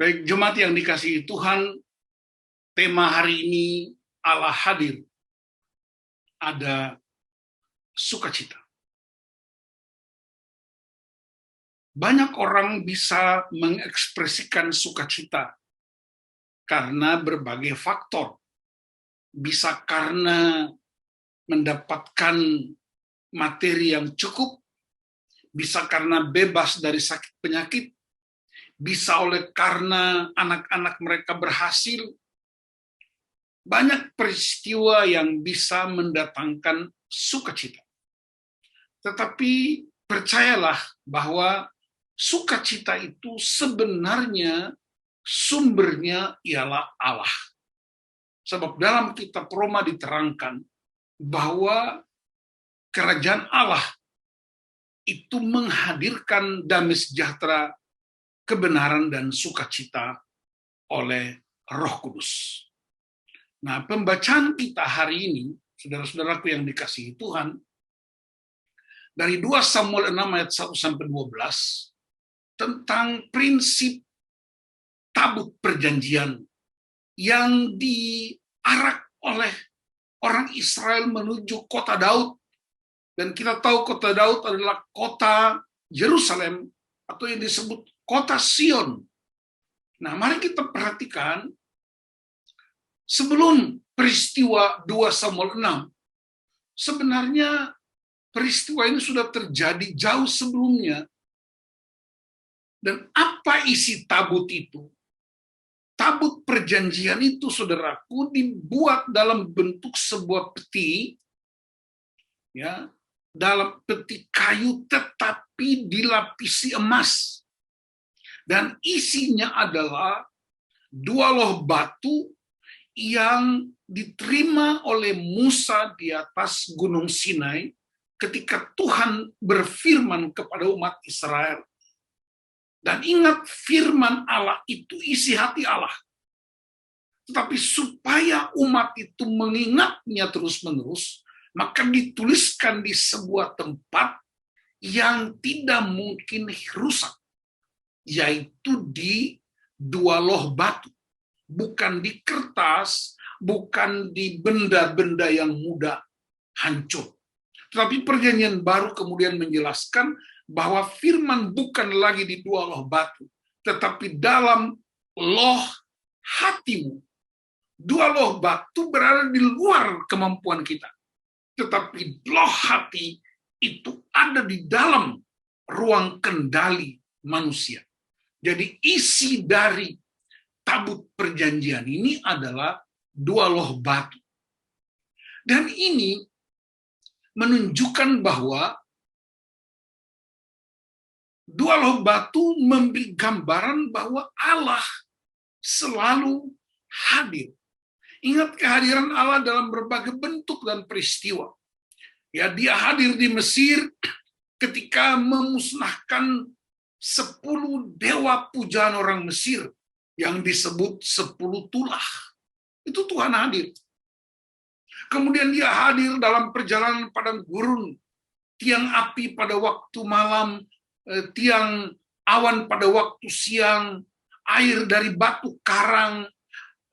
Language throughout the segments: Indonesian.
Baik, jemaat yang dikasihi Tuhan, tema hari ini Allah hadir, ada sukacita. Banyak orang bisa mengekspresikan sukacita karena berbagai faktor. Bisa karena mendapatkan materi yang cukup, bisa karena bebas dari sakit penyakit, bisa karena anak-anak mereka berhasil. Banyak peristiwa yang bisa mendatangkan sukacita. Tetapi percayalah bahwa sukacita itu sebenarnya sumbernya ialah Allah. Sebab dalam kitab Roma diterangkan bahwa kerajaan Allah itu menghadirkan damai sejahtera, kebenaran dan sukacita oleh Roh Kudus. Nah, pembacaan kita hari ini, saudara-saudaraku yang dikasihi Tuhan, dari 2 Samuel 6 ayat 1-12, tentang prinsip tabut perjanjian yang diarak oleh orang Israel menuju kota Daud. Dan kita tahu kota Daud adalah kota Yerusalem, atau yang disebut kota Sion. Nah, mari kita perhatikan, sebelum peristiwa 2 Samuel 6, sebenarnya peristiwa ini sudah terjadi jauh sebelumnya. Dan apa isi tabut itu? Tabut perjanjian itu, saudaraku, dibuat dalam bentuk sebuah peti, ya, dalam peti kayu tetapi dilapisi emas. Dan isinya adalah 2 loh batu yang diterima oleh Musa di atas Gunung Sinai ketika Tuhan berfirman kepada umat Israel. Dan ingat, firman Allah itu isi hati Allah. Tetapi supaya umat itu mengingatnya terus-menerus, maka dituliskan di sebuah tempat yang tidak mungkin rusak, yaitu di 2 loh batu. Bukan di kertas, bukan di benda-benda yang mudah hancur. Tetapi perjanjian baru kemudian menjelaskan bahwa firman bukan lagi di 2 loh batu, tetapi dalam loh hatimu. 2 loh batu berada di luar kemampuan kita, tetapi loh hati itu ada di dalam ruang kendali manusia. Jadi isi dari tabut perjanjian ini adalah 2 loh batu. Dan ini menunjukkan bahwa 2 loh batu memberi gambaran bahwa Allah selalu hadir. Ingat kehadiran Allah dalam berbagai bentuk dan peristiwa. Ya, dia hadir di Mesir ketika memusnahkan 10 dewa pujaan orang Mesir yang disebut 10 tulah. Itu Tuhan hadir. Kemudian dia hadir dalam perjalanan padang gurun, tiang api pada waktu malam, tiang awan pada waktu siang, air dari batu karang,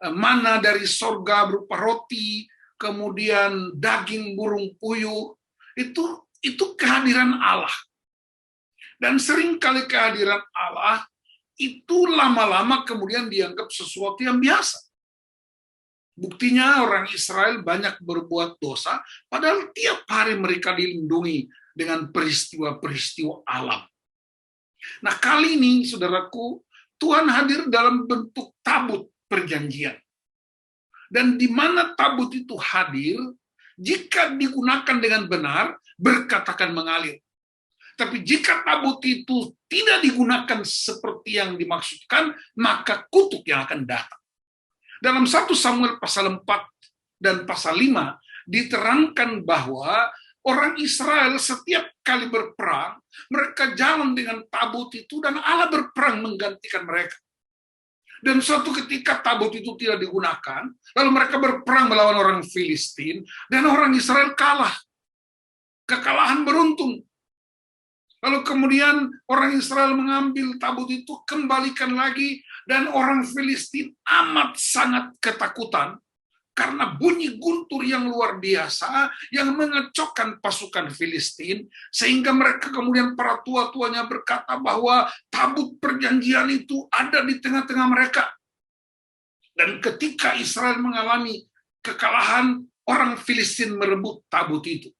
mana dari sorga berupa roti, kemudian daging burung puyuh. Itu kehadiran Allah. Dan seringkali kehadiran Allah itu lama-lama kemudian dianggap sesuatu yang biasa. Buktinya orang Israel banyak berbuat dosa, padahal tiap hari mereka dilindungi dengan peristiwa-peristiwa alam. Nah, kali ini, saudaraku, Tuhan hadir dalam bentuk tabut perjanjian. Dan di mana tabut itu hadir, jika digunakan dengan benar, berkat akan mengalir. Tapi jika tabut itu tidak digunakan seperti yang dimaksudkan, maka kutuk yang akan datang. Dalam 1 Samuel pasal 4 dan pasal 5 diterangkan bahwa orang Israel setiap kali berperang, mereka jalan dengan tabut itu dan Allah berperang menggantikan mereka. Dan suatu ketika tabut itu tidak digunakan, lalu mereka berperang melawan orang Filistin, dan orang Israel kalah. Kekalahan beruntun. Lalu kemudian orang Israel mengambil tabut itu, kembalikan lagi, dan orang Filistin amat sangat ketakutan karena bunyi guntur yang luar biasa yang mengecokkan pasukan Filistin, sehingga mereka kemudian para tua-tuanya berkata bahwa tabut perjanjian itu ada di tengah-tengah mereka. Dan ketika Israel mengalami kekalahan, orang Filistin merebut tabut itu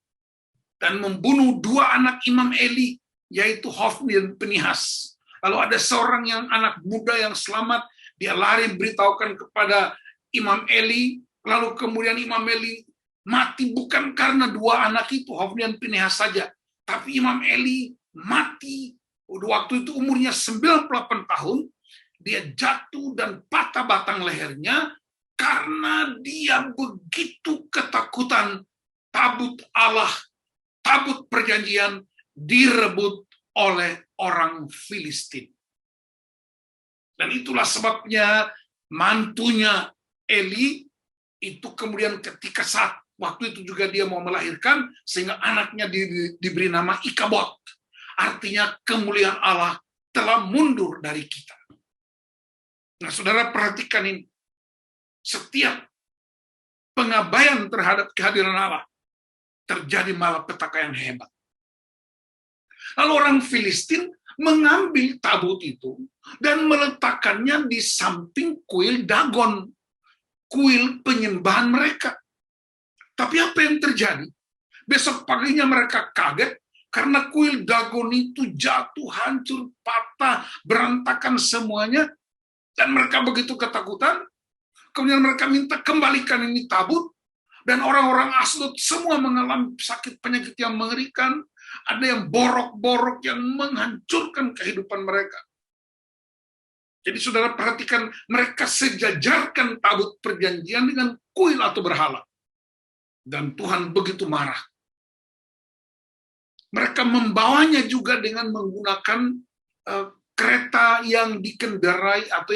dan membunuh dua anak Imam Eli, yaitu Hofni dan Pinihas. Lalu ada seorang yang anak muda yang selamat, dia lari beritahukan kepada Imam Eli, lalu kemudian Imam Eli mati bukan karena dua anak itu, Hofni dan Pinihas saja, tapi Imam Eli mati waktu itu umurnya 98 tahun, dia jatuh dan patah batang lehernya karena dia begitu ketakutan tabut Allah, tabut perjanjian direbut oleh orang Filistin. Dan itulah sebabnya mantunya Eli itu kemudian ketika saat waktu itu juga dia mau melahirkan, sehingga anaknya diberi nama Ikabod. Artinya kemuliaan Allah telah mundur dari kita. Nah, saudara perhatikan ini. Setiap pengabaian terhadap kehadiran Allah, terjadi malapetaka yang hebat. Lalu orang Filistin mengambil tabut itu dan meletakkannya di samping kuil Dagon, kuil penyembahan mereka. Tapi apa yang terjadi? Besok paginya mereka kaget karena kuil Dagon itu jatuh, hancur, patah, berantakan semuanya, dan mereka begitu ketakutan. Kemudian mereka minta kembalikan ini tabut, dan orang-orang Asdod semua mengalami sakit penyakit yang mengerikan. Ada yang borok-borok yang menghancurkan kehidupan mereka. Jadi saudara perhatikan, mereka sejajarkan tabut perjanjian dengan kuil atau berhala. Dan Tuhan begitu marah. Mereka membawanya juga dengan menggunakan kereta yang dikendarai atau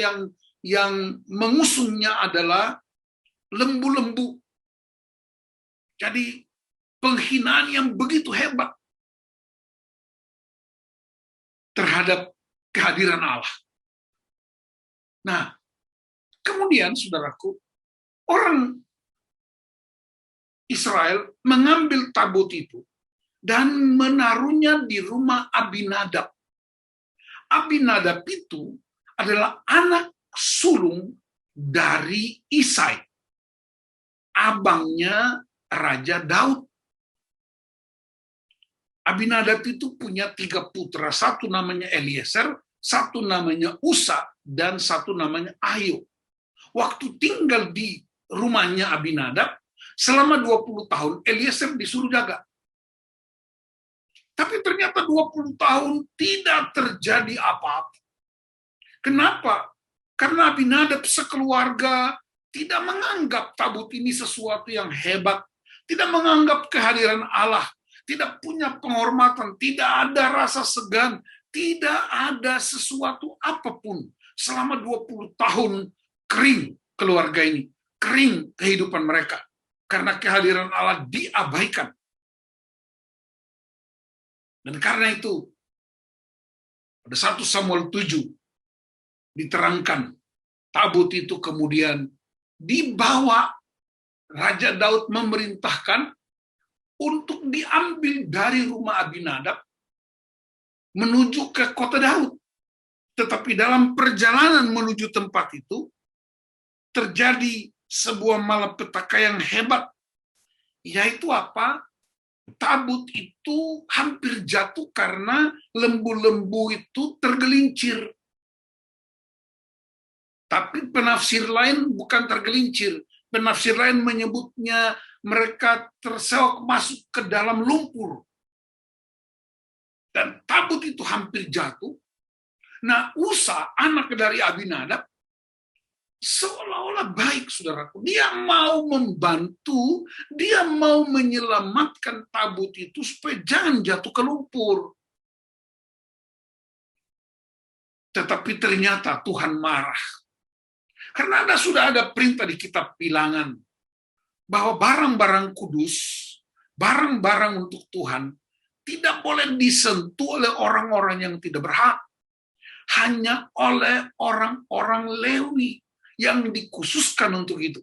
yang mengusungnya adalah lembu-lembu. Jadi penghinaan yang begitu hebat terhadap kehadiran Allah. Nah, kemudian saudaraku, orang Israel mengambil tabut itu dan menaruhnya di rumah Abinadab. Abinadab itu adalah anak sulung dari Isai, abangnya Raja Daud. Abinadab itu punya 3 putra, satu namanya Eliezer, satu namanya Usa, dan satu namanya Ahio. Waktu tinggal di rumahnya Abinadab, selama 20 tahun Eliezer disuruh jaga. Tapi ternyata 20 tahun tidak terjadi apa-apa. Kenapa? Karena Abinadab sekeluarga tidak menganggap tabut ini sesuatu yang hebat, tidak menganggap kehadiran Allah, tidak punya penghormatan, tidak ada rasa segan, tidak ada sesuatu apapun. Selama 20 tahun kering keluarga ini, kering kehidupan mereka, karena kehadiran Allah diabaikan. Dan karena itu, pada 1 Samuel 7, diterangkan, tabut itu kemudian dibawa, Raja Daud memerintahkan untuk diambil dari rumah Abinadab menuju ke kota Daud. Tetapi dalam perjalanan menuju tempat itu terjadi sebuah malapetaka yang hebat, yaitu apa? Tabut itu hampir jatuh karena lembu-lembu itu tergelincir. Tapi penafsir lain bukan tergelincir. Penafsir lain menyebutnya mereka tersewok masuk ke dalam lumpur. Dan tabut itu hampir jatuh. Nah, Usa, anak dari Abinadab, seolah-olah baik, saudaraku. Dia mau membantu, dia mau menyelamatkan tabut itu supaya jangan jatuh ke lumpur. Tetapi ternyata Tuhan marah. Karena sudah ada perintah di kitab Bilangan bahwa barang-barang kudus, barang-barang untuk Tuhan, tidak boleh disentuh oleh orang-orang yang tidak berhak. Hanya oleh orang-orang Lewi yang dikhususkan untuk itu.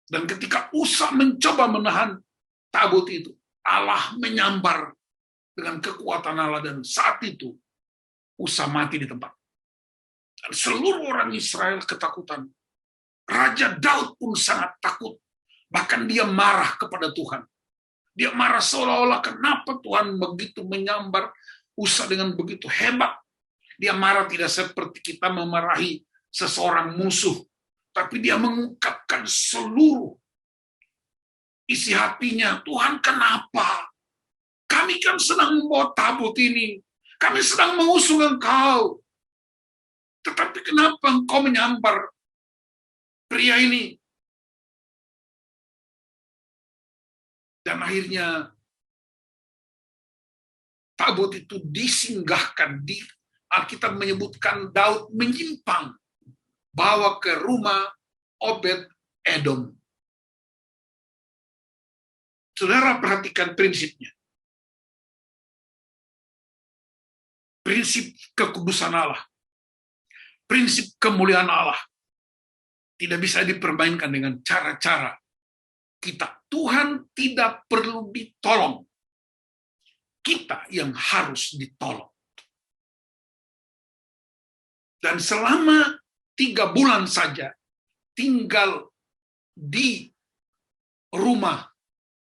Dan ketika Usa mencoba menahan tabut itu, Allah menyambar dengan kekuatan Allah, dan saat itu Usa mati di tempat. Dan seluruh orang Israel ketakutan. Raja Daud pun sangat takut. Bahkan dia marah kepada Tuhan. Dia marah seolah-olah kenapa Tuhan begitu menyambar Usa dengan begitu hebat. Dia marah tidak seperti kita memarahi seseorang musuh, tapi dia mengungkapkan seluruh isi hatinya. Tuhan, kenapa? Kami kan sedang membawa tabut ini. Kami sedang mengusung Engkau. Tetapi kenapa Engkau menyambar pria ini? Dan akhirnya tabut itu disinggahkan. Alkitab menyebutkan Daud menyimpang, bawa ke rumah Obed Edom. Saudara perhatikan prinsipnya. Prinsip kekudusan Allah. Prinsip kemuliaan Allah. Tidak bisa dipermainkan dengan cara-cara kita. Tuhan tidak perlu ditolong. Kita yang harus ditolong. Dan selama 3 bulan saja tinggal di rumah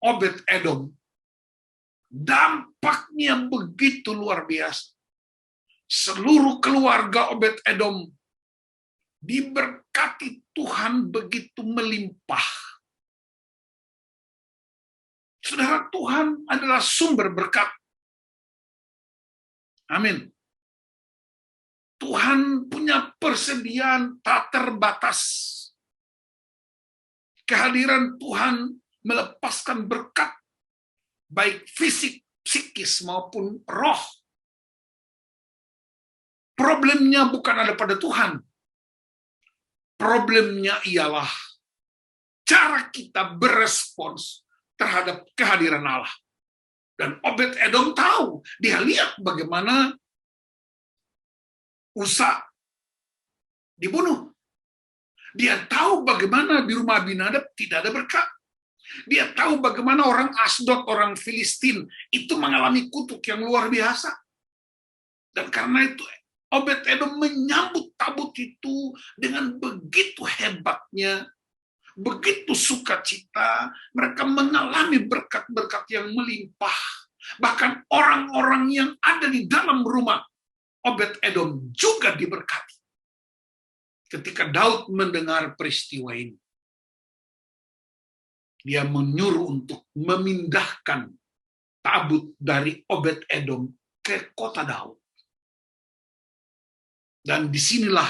Obed Edom, dampaknya begitu luar biasa. Seluruh keluarga Obed Edom diberkati Tuhan begitu melimpah. Saudara, Tuhan adalah sumber berkat. Amin. Tuhan punya persediaan tak terbatas. Kehadiran Tuhan melepaskan berkat, baik fisik, psikis, maupun roh. Problemnya bukan ada pada Tuhan. Problemnya ialah cara kita berespons terhadap kehadiran Allah. Dan Obed Edom tahu, dia lihat bagaimana Usa dibunuh. Dia tahu bagaimana di rumah Abinadab tidak ada berkat. Dia tahu bagaimana orang Asdod, orang Filistin itu mengalami kutuk yang luar biasa. Dan karena itu Obed Edom menyambut tabut itu dengan begitu hebatnya, begitu sukacita. Mereka mengalami berkat-berkat yang melimpah. Bahkan orang-orang yang ada di dalam rumah Obed Edom juga diberkati. Ketika Daud mendengar peristiwa ini, dia menyuruh untuk memindahkan tabut dari Obed Edom ke kota Daud. Dan disinilah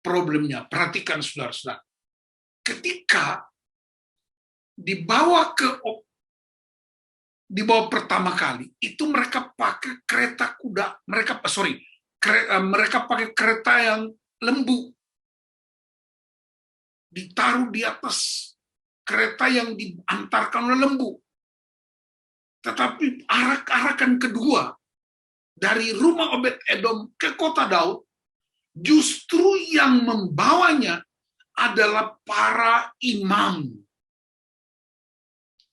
problemnya. Perhatikan saudara-saudara. Ketika dibawa pertama kali, itu mereka pakai kereta kuda. Mereka pakai kereta yang lembu. Ditaruh di atas kereta yang diantarkan oleh lembu. Tetapi arak-arakan kedua, dari rumah Obed Edom ke kota Daud, justru yang membawanya adalah para imam.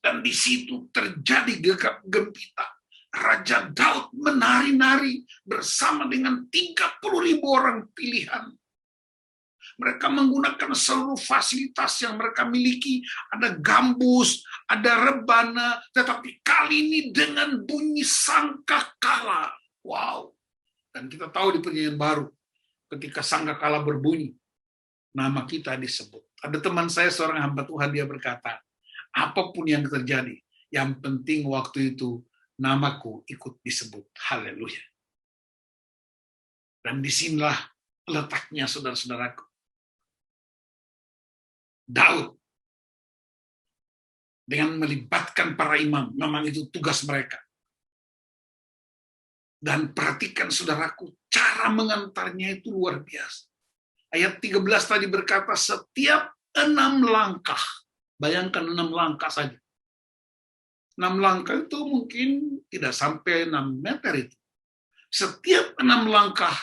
Dan di situ terjadi gegap gempita. Raja Daud menari-nari bersama dengan 30.000 orang pilihan. Mereka menggunakan seluruh fasilitas yang mereka miliki. Ada gambus, ada rebana, tetapi kali ini dengan bunyi sangkakala. Wow. Dan kita tahu di Perjanjian Baru, ketika sangkakala berbunyi, nama kita disebut. Ada teman saya, seorang hamba Tuhan, dia berkata, apapun yang terjadi, yang penting waktu itu namaku ikut disebut. Haleluya. Dan disinilah letaknya, saudara-saudaraku. Daud dengan melibatkan para imam, memang itu tugas mereka. Dan perhatikan saudaraku, cara mengantarnya itu luar biasa. Ayat 13 tadi berkata, setiap 6 langkah, bayangkan 6 langkah saja, 6 langkah itu mungkin tidak sampai 6 meter itu. Setiap 6 langkah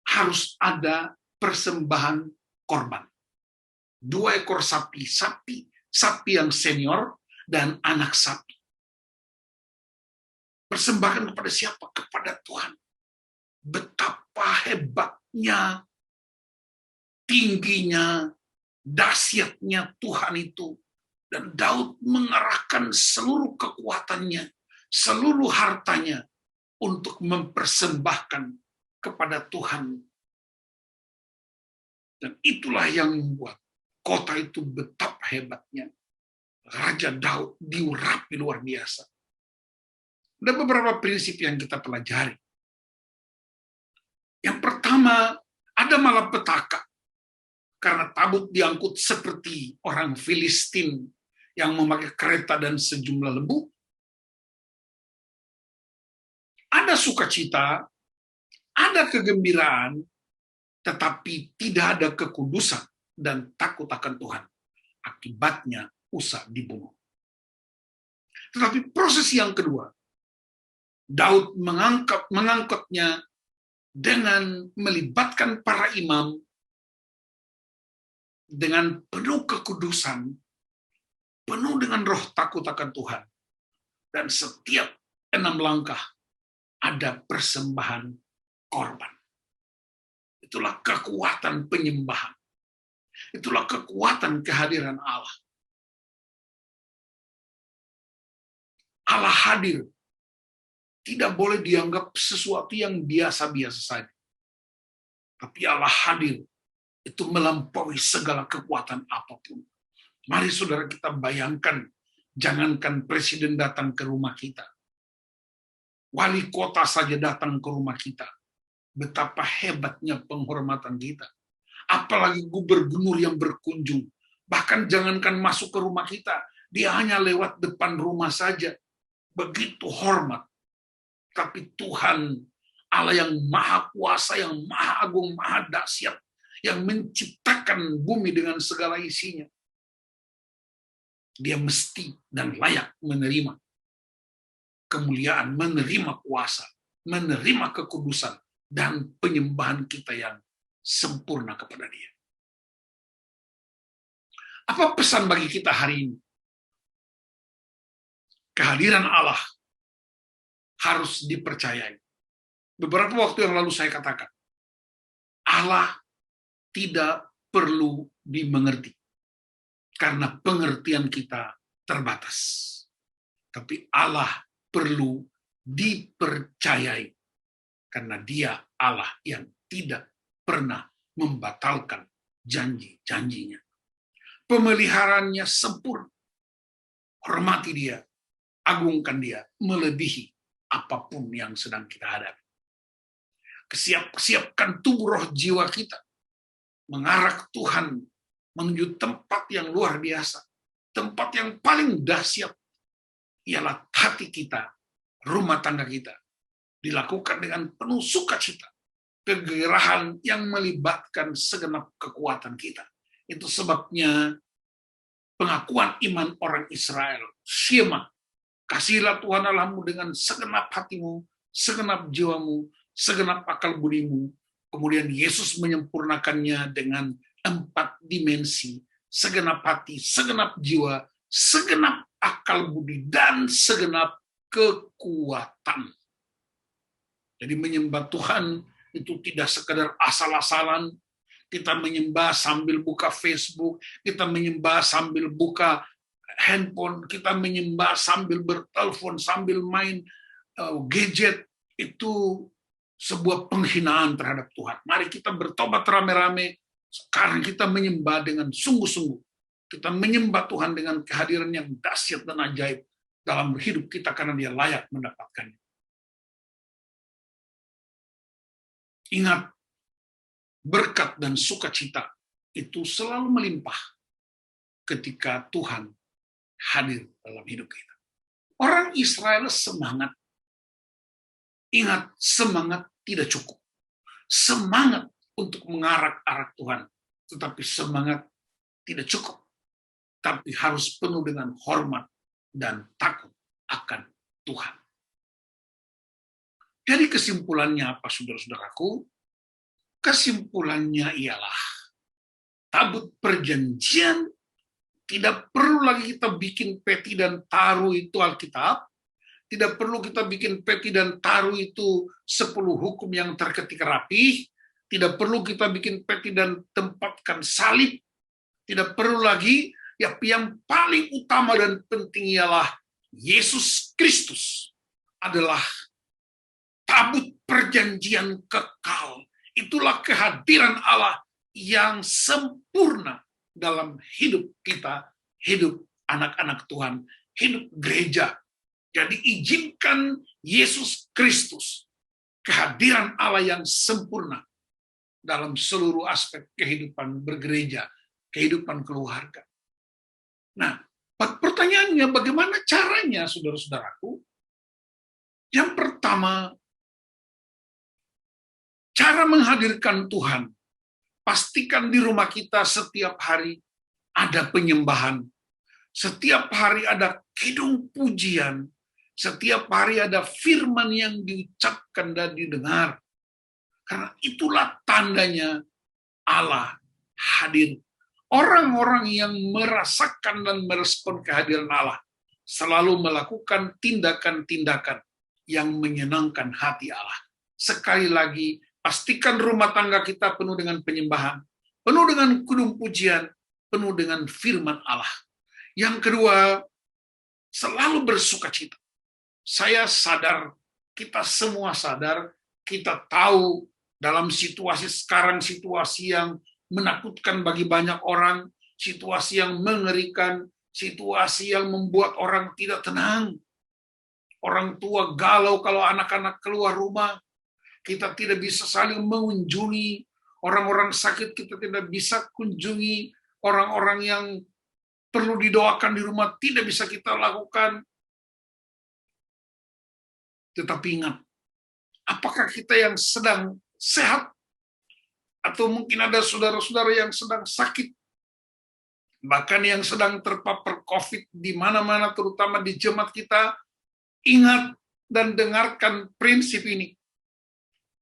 harus ada persembahan korban. 2 ekor sapi yang senior, dan anak sapi. Persembahkan kepada siapa? Kepada Tuhan. Betapa hebatnya, tingginya, dahsyatnya Tuhan itu. Dan Daud mengerahkan seluruh kekuatannya, seluruh hartanya untuk mempersembahkan kepada Tuhan. Dan itulah yang membuat kota itu betapa hebatnya. Raja Daud diurapi luar biasa. Ada beberapa prinsip yang kita pelajari. Yang pertama, ada malapetaka. Karena tabut diangkut seperti orang Filistin yang memakai kereta dan sejumlah lembu. Ada sukacita, ada kegembiraan, tetapi tidak ada kekudusan dan takut akan Tuhan. Akibatnya Usa dibunuh. Tetapi proses yang kedua, Daud mengangkatnya dengan melibatkan para imam dengan penuh kekudusan, penuh dengan roh takut akan Tuhan. Dan setiap 6 langkah ada persembahan korban. Itulah kekuatan penyembahan. Itulah kekuatan kehadiran Allah. Allah hadir. Tidak boleh dianggap sesuatu yang biasa-biasa saja. Tapi Allah hadir itu melampaui segala kekuatan apapun. Mari saudara kita bayangkan, jangankan presiden datang ke rumah kita. Wali kota saja datang ke rumah kita. Betapa hebatnya penghormatan kita. Apalagi gubernur yang berkunjung. Bahkan jangankan masuk ke rumah kita, dia hanya lewat depan rumah saja. Begitu hormat. Tapi Tuhan, Allah yang maha kuasa, yang maha agung, maha dahsyat, yang menciptakan bumi dengan segala isinya. Dia mesti dan layak menerima kemuliaan, menerima kuasa, menerima kekudusan, dan penyembahan kita yang sempurna kepada Dia. Apa pesan bagi kita hari ini? Kehadiran Allah harus dipercayai. Beberapa waktu yang lalu saya katakan, Allah tidak perlu dimengerti, karena pengertian kita terbatas. Tapi Allah perlu dipercayai, karena Dia Allah yang tidak pernah membatalkan janji-janjinya. Pemeliharaannya sempurna. Hormati Dia, agungkan Dia, melebihi apapun yang sedang kita hadapi. Siapkan tubuh roh jiwa kita, mengarah Tuhan menuju tempat yang luar biasa. Tempat yang paling dahsyat ialah hati kita, rumah tangga kita. Dilakukan dengan penuh sukacita, kegerahan yang melibatkan segenap kekuatan kita. Itu sebabnya pengakuan iman orang Israel, Shema, kasihilah Tuhan Allahmu dengan segenap hatimu, segenap jiwamu, segenap akal budimu. Kemudian Yesus menyempurnakannya dengan 4 dimensi, segenap hati, segenap jiwa, segenap akal budi, dan segenap kekuatan. Jadi menyembah Tuhan itu tidak sekedar asal-asalan, kita menyembah sambil buka Facebook, kita menyembah sambil buka handphone, kita menyembah sambil bertelepon, sambil main gadget. Itu sebuah penghinaan terhadap Tuhan. Mari kita bertobat rame-rame. Sekarang kita menyembah dengan sungguh-sungguh. Kita menyembah Tuhan dengan kehadiran yang dahsyat dan ajaib dalam hidup kita, karena Dia layak mendapatkannya. Ingat, berkat dan sukacita itu selalu melimpah ketika Tuhan hadir dalam hidup kita. Orang Israel semangat. Ingat, semangat tidak cukup. Semangat untuk mengarak-arak Tuhan. Tetapi semangat tidak cukup. Tapi harus penuh dengan hormat, dan takut akan Tuhan. Jadi kesimpulannya apa, saudara-saudaraku? Kesimpulannya ialah tabut perjanjian tidak perlu lagi kita bikin peti dan taruh itu Alkitab. Tidak perlu kita bikin peti dan taruh itu 10 hukum yang terketik rapih. Tidak perlu kita bikin peti dan tempatkan salib. Tidak perlu lagi, yang paling utama dan penting ialah Yesus Kristus adalah tabut perjanjian kekal. Itulah kehadiran Allah yang sempurna dalam hidup kita, hidup anak-anak Tuhan, hidup gereja. Jadi izinkan Yesus Kristus, kehadiran Allah yang sempurna dalam seluruh aspek kehidupan bergereja, kehidupan keluarga. Nah, pertanyaannya bagaimana caranya, saudara-saudaraku? Yang pertama, cara menghadirkan Tuhan. Pastikan di rumah kita setiap hari ada penyembahan. Setiap hari ada kidung pujian. Setiap hari ada firman yang diucapkan dan didengar. Karena itulah tandanya Allah hadir. Orang-orang yang merasakan dan merespon kehadiran Allah selalu melakukan tindakan-tindakan yang menyenangkan hati Allah. Sekali lagi, pastikan rumah tangga kita penuh dengan penyembahan, penuh dengan kidung pujian, penuh dengan firman Allah. Yang kedua, selalu bersukacita. Saya sadar, kita semua sadar, kita tahu dalam situasi sekarang, situasi yang menakutkan bagi banyak orang, situasi yang mengerikan, situasi yang membuat orang tidak tenang. Orang tua galau kalau anak-anak keluar rumah, kita tidak bisa saling mengunjungi, orang-orang sakit kita tidak bisa kunjungi, orang-orang yang perlu didoakan di rumah tidak bisa kita lakukan. Tetapi ingat, apakah kita yang sedang sehat? Atau mungkin ada saudara-saudara yang sedang sakit? Bahkan yang sedang terpapar COVID di mana-mana, terutama di jemaat kita. Ingat dan dengarkan prinsip ini.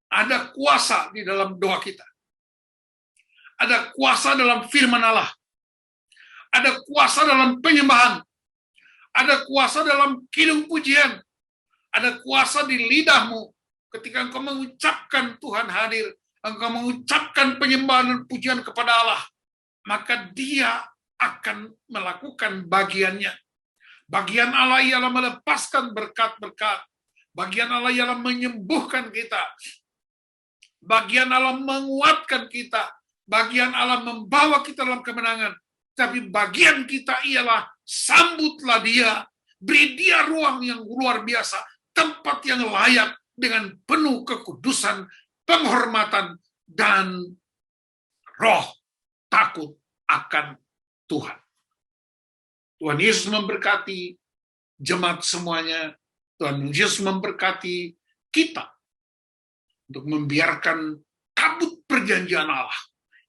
Ada kuasa di dalam doa kita. Ada kuasa dalam firman Allah. Ada kuasa dalam penyembahan. Ada kuasa dalam kidung pujian. Ada kuasa di lidahmu ketika engkau mengucapkan Tuhan hadir, engkau mengucapkan penyembahan dan pujian kepada Allah, maka Dia akan melakukan bagiannya. Bagian Allah ialah melepaskan berkat-berkat. Bagian Allah ialah menyembuhkan kita. Bagian Allah menguatkan kita. Bagian Allah membawa kita dalam kemenangan. Tapi bagian kita ialah sambutlah Dia. Beri Dia ruang yang luar biasa. Tempat yang layak dengan penuh kekudusan, penghormatan, dan roh takut akan Tuhan. Tuhan Yesus memberkati jemaat semuanya. Tuhan Yesus memberkati kita untuk membiarkan tabut perjanjian Allah,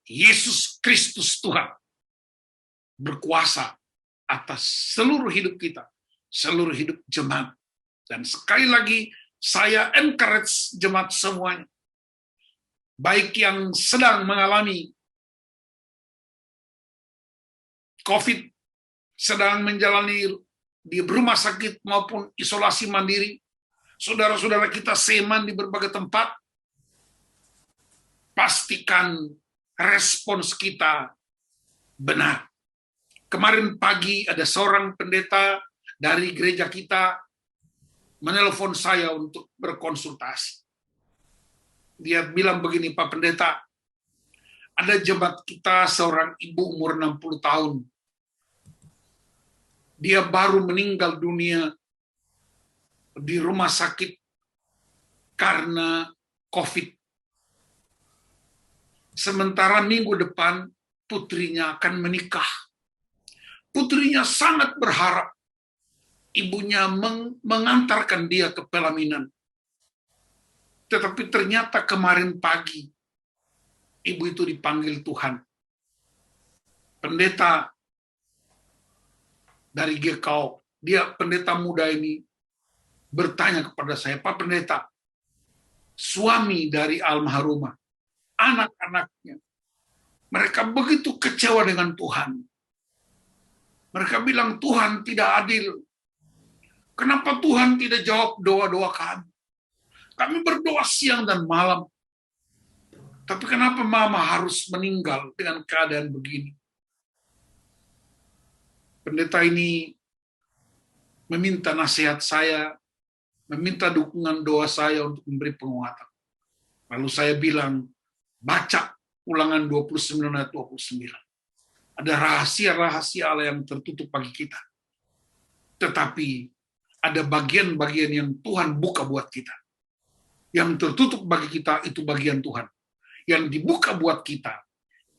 Yesus Kristus Tuhan, berkuasa atas seluruh hidup kita, seluruh hidup jemaat. Dan sekali lagi, saya encourage jemaat semuanya, baik yang sedang mengalami COVID, sedang menjalani di rumah sakit maupun isolasi mandiri, saudara-saudara kita seman di berbagai tempat, pastikan respons kita benar. Kemarin pagi ada seorang pendeta dari gereja kita menelpon saya untuk berkonsultasi. Dia bilang begini, Pak Pendeta, ada jemaat kita seorang ibu umur 60 tahun. Dia baru meninggal dunia di rumah sakit karena COVID. Sementara minggu depan putrinya akan menikah. Putrinya sangat berharap ibunya mengantarkan dia ke pelaminan. Tetapi ternyata kemarin pagi, ibu itu dipanggil Tuhan. Pendeta dari GKO pendeta muda ini bertanya kepada saya, Pak Pendeta, suami dari almarhumah, anak-anaknya, mereka begitu kecewa dengan Tuhan. Mereka bilang Tuhan tidak adil. Kenapa Tuhan tidak jawab doa-doa kami? Kami berdoa siang dan malam. Tapi kenapa mama harus meninggal dengan keadaan begini? Pendeta ini meminta nasihat saya, meminta dukungan doa saya untuk memberi penguatan. Lalu saya bilang, baca Ulangan 29 ayat 29. Ada rahasia-rahasia Allah yang tertutup bagi kita. Tetapi ada bagian-bagian yang Tuhan buka buat kita. Yang tertutup bagi kita itu bagian Tuhan. Yang dibuka buat kita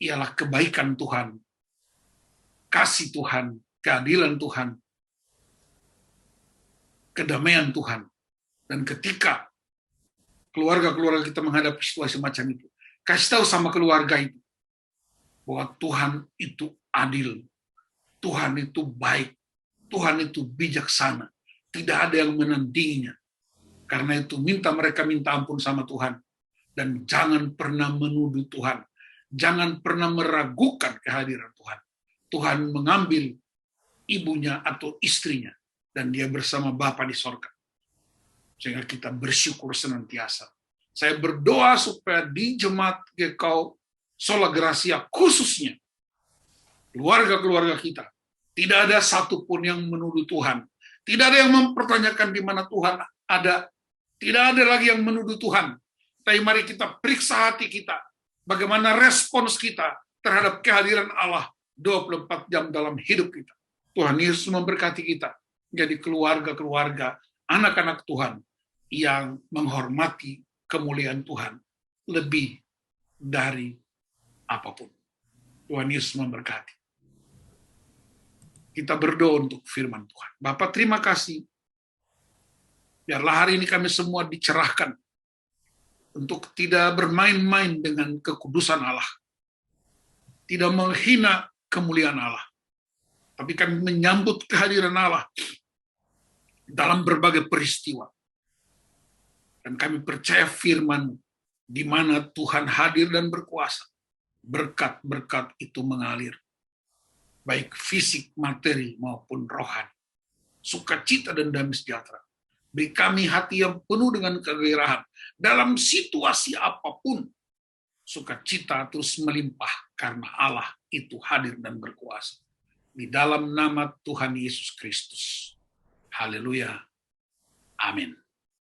ialah kebaikan Tuhan, kasih Tuhan, keadilan Tuhan, kedamaian Tuhan. Dan ketika keluarga-keluarga kita menghadapi situasi macam itu, kasih tahu sama keluarga itu bahwa Tuhan itu adil, Tuhan itu baik, Tuhan itu bijaksana, tidak ada yang menandinginya. Karena itu mereka minta ampun sama Tuhan, dan jangan pernah menuduh Tuhan, jangan pernah meragukan kehadiran Tuhan. Tuhan mengambil ibunya atau istrinya, dan dia bersama Bapa di sorga. Sehingga kita bersyukur senantiasa. Saya berdoa supaya di Jemaat GKO Sola Gracia khususnya, keluarga-keluarga kita, tidak ada satupun yang menuduh Tuhan. Tidak ada yang mempertanyakan di mana Tuhan ada. Tidak ada lagi yang menuduh Tuhan. Tapi mari kita periksa hati kita. Bagaimana respons kita terhadap kehadiran Allah 24 jam dalam hidup kita. Tuhan Yesus memberkati kita menjadi keluarga-keluarga, anak-anak Tuhan yang menghormati kemuliaan Tuhan lebih dari apapun. Tuhan Yesus memberkati. Kita berdoa untuk firman Tuhan. Bapak, terima kasih. Biarlah hari ini kami semua dicerahkan untuk tidak bermain-main dengan kekudusan Allah. Tidak menghina kemuliaan Allah. Tapi kami menyambut kehadiran Allah dalam berbagai peristiwa. Dan kami percaya firman di mana Tuhan hadir dan berkuasa. Berkat-berkat itu mengalir. Baik fisik, materi, maupun rohani. Sukacita dan damai sejahtera. Beri kami hati yang penuh dengan kegembiraan. Dalam situasi apapun, sukacita terus melimpah karena Allah itu hadir dan berkuasa. Di dalam nama Tuhan Yesus Kristus. Haleluya. Amin.